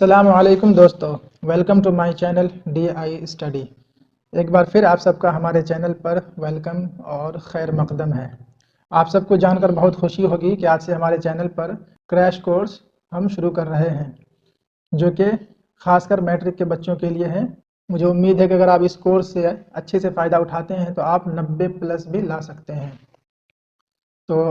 السلام علیکم دوستو، welcome to my channel D I study. ایک بار پھر آپ سب کا ہمارے چینل پر ویلکم اور خیر مقدم ہے۔ آپ سب کو جان کر بہت خوشی ہوگی کہ آج سے ہمارے چینل پر کریش کورس ہم شروع کر رہے ہیں، جو کہ خاص کر میٹرک کے بچوں کے لیے ہے۔ مجھے امید ہے کہ اگر آپ اس کورس سے اچھے سے فائدہ اٹھاتے ہیں تو آپ 90+ بھی لا سکتے ہیں۔ تو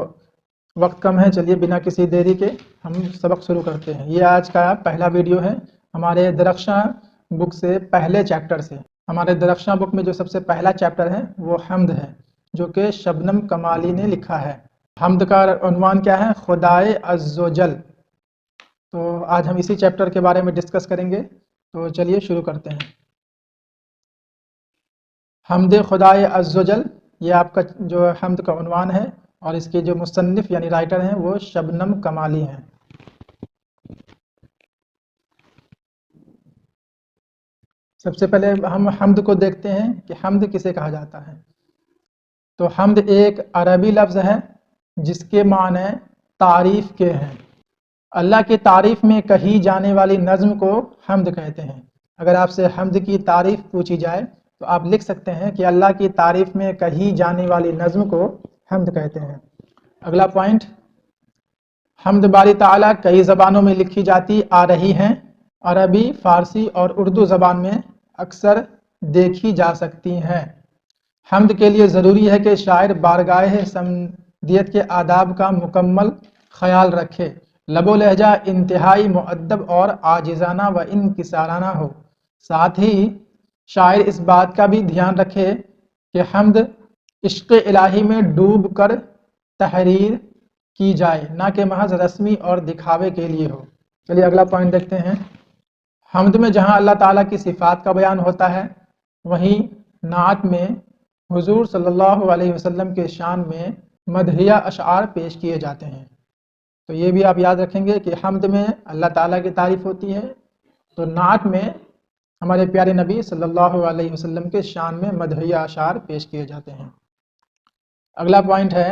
وقت کم ہے، چلیے بنا کسی دیری کے ہم سبق شروع کرتے ہیں۔ یہ آج کا پہلا ویڈیو ہے ہمارے درخشاں بک سے، پہلے چیپٹر سے۔ ہمارے درخشاں بک میں جو سب سے پہلا چیپٹر ہے وہ حمد ہے، جو کہ شبنم کمالی نے لکھا ہے۔ حمد کا عنوان کیا ہے؟ خدائے عز و جل۔ تو آج ہم اسی چیپٹر کے بارے میں ڈسکس کریں گے، تو چلیے شروع کرتے ہیں۔ حمد خدائے عز و جل، یہ آپ کا جو حمد کا عنوان ہے، اور اس کے جو مصنف یعنی رائٹر ہیں وہ شبنم کمالی ہیں۔ سب سے پہلے ہم حمد کو دیکھتے ہیں کہ حمد کسے کہا جاتا ہے۔ تو حمد ایک عربی لفظ ہے جس کے معنی تعریف کے ہیں۔ اللہ کی تعریف میں کہی جانے والی نظم کو حمد کہتے ہیں۔ اگر آپ سے حمد کی تعریف پوچھی جائے تو آپ لکھ سکتے ہیں کہ اللہ کی تعریف میں کہی جانے والی نظم کو حمد کہتے ہیں۔ اگلا پوائنٹ، حمد باری تعالیٰ کئی زبانوں میں لکھی جاتی آ رہی ہیں۔ عربی، فارسی اور اردو زبان میں اکثر دیکھی جا سکتی ہیں۔ حمد کے لیے ضروری ہے کہ شاعر بارگاہ سمدیت کے آداب کا مکمل خیال رکھے، لب و لہجہ انتہائی مؤدب اور عاجزانہ و انکسارانہ ہو۔ ساتھ ہی شاعر اس بات کا بھی دھیان رکھے کہ حمد عشق الہی میں ڈوب کر تحریر کی جائے، نہ کہ محض رسمی اور دکھاوے کے لیے ہو۔ چلیے اگلا پوائنٹ دیکھتے ہیں۔ حمد میں جہاں اللہ تعالیٰ کی صفات کا بیان ہوتا ہے، وہیں نعت میں حضور صلی اللہ علیہ وسلم کے شان میں مدحیہ اشعار پیش کیے جاتے ہیں۔ تو یہ بھی آپ یاد رکھیں گے کہ حمد میں اللہ تعالیٰ کی تعریف ہوتی ہے، تو نعت میں ہمارے پیارے نبی صلی اللہ علیہ وسلم کے شان میں مدحیہ اشعار پیش کیے جاتے ہیں۔ اگلا پوائنٹ ہے،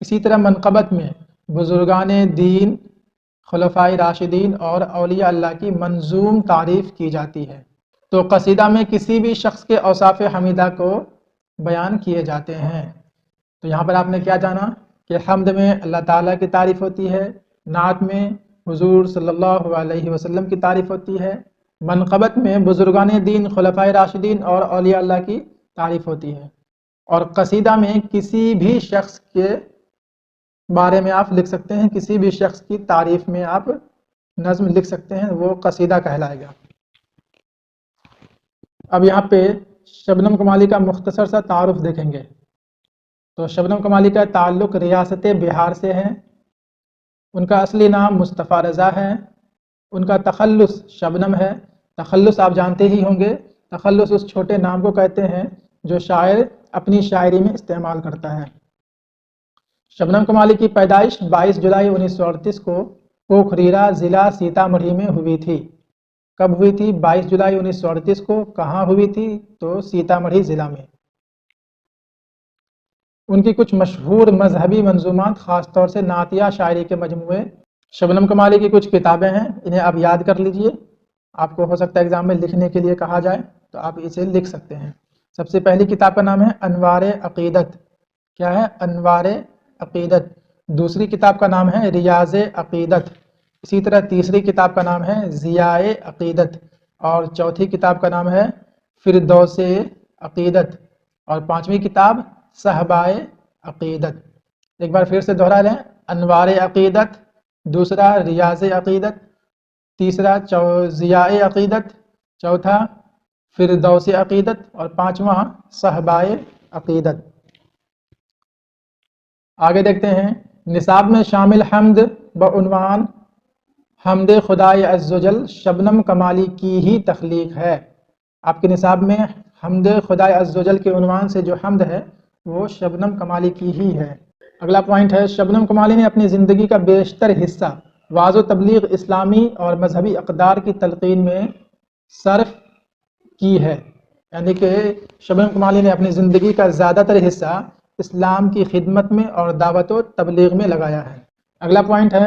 اسی طرح منقبت میں بزرگان دین، خلفائے راشدین اور اولیاء اللہ کی منظوم تعریف کی جاتی ہے۔ تو قصیدہ میں کسی بھی شخص کے اوصاف حمیدہ کو بیان کیے جاتے ہیں۔ تو یہاں پر آپ نے کیا جانا کہ حمد میں اللہ تعالیٰ کی تعریف ہوتی ہے، نعت میں حضور صلی اللہ علیہ وسلم کی تعریف ہوتی ہے، منقبت میں بزرگان دین، خلفائے راشدین اور اولیاء اللہ کی تعریف ہوتی ہے، اور قصیدہ میں کسی بھی شخص کے بارے میں آپ لکھ سکتے ہیں، کسی بھی شخص کی تعریف میں آپ نظم لکھ سکتے ہیں، وہ قصیدہ کہلائے گا۔ اب یہاں پہ شبنم کمالی کا مختصر سا تعارف دیکھیں گے۔ تو شبنم کمالی کا تعلق ریاست بہار سے ہے۔ ان کا اصلی نام مصطفیٰ رضا ہے۔ ان کا تخلص شبنم ہے۔ تخلص آپ جانتے ہی ہوں گے، تخلص اس چھوٹے نام کو کہتے ہیں جو شاعر اپنی شاعری میں استعمال کرتا ہے۔ شبنم کمالی کی پیدائش 22 جولائی 1938 کو پوکھریرا ضلع سیتامڑھی میں ہوئی تھی۔ کب ہوئی تھی؟ 22 جولائی 1938 کو۔ کہاں ہوئی تھی؟ تو سیتامڑھی ضلع میں۔ ان کی کچھ مشہور مذہبی منظومات، خاص طور سے نعتیہ شاعری کے مجموعے شبنم کمالی کی کچھ کتابیں ہیں، انہیں آپ یاد کر لیجئے۔ آپ کو ہو سکتا ہے ایگزام میں لکھنے کے لیے کہا جائے تو آپ اسے لکھ سکتے ہیں۔ سب سے پہلی کتاب کا نام ہے انوار عقیدت۔ کیا ہے؟ انوار عقیدت۔ دوسری کتاب کا نام ہے ریاض عقیدت۔ اسی طرح تیسری کتاب کا نام ہے ضیاء عقیدت، اور چوتھی کتاب کا نام ہے فردوس عقیدت، اور پانچویں کتاب صحبائے عقیدت۔ ایک بار پھر سے دوہرا لیں، انوار عقیدت، دوسرا ریاض عقیدت، تیسرا ضیاء عقیدت، چوتھا فردوس عقیدت، اور پانچواں صحبائے عقیدت۔ آگے دیکھتے ہیں، نصاب میں شامل حمد بعنوان حمد خدائے عز و جل شبنم کمالی کی ہی تخلیق ہے۔ آپ کے نصاب میں حمد خدائے عز و جل کے عنوان سے جو حمد ہے وہ شبنم کمالی کی ہی ہے۔ اگلا پوائنٹ ہے، شبنم کمالی نے اپنی زندگی کا بیشتر حصہ وعظ و تبلیغ، اسلامی اور مذہبی اقدار کی تلقین میں صرف کی ہے، یعنی کہ شبنم کمالی نے اپنی زندگی کا زیادہ تر حصہ اسلام کی خدمت میں اور دعوت و تبلیغ میں لگایا ہے۔ اگلا پوائنٹ ہے،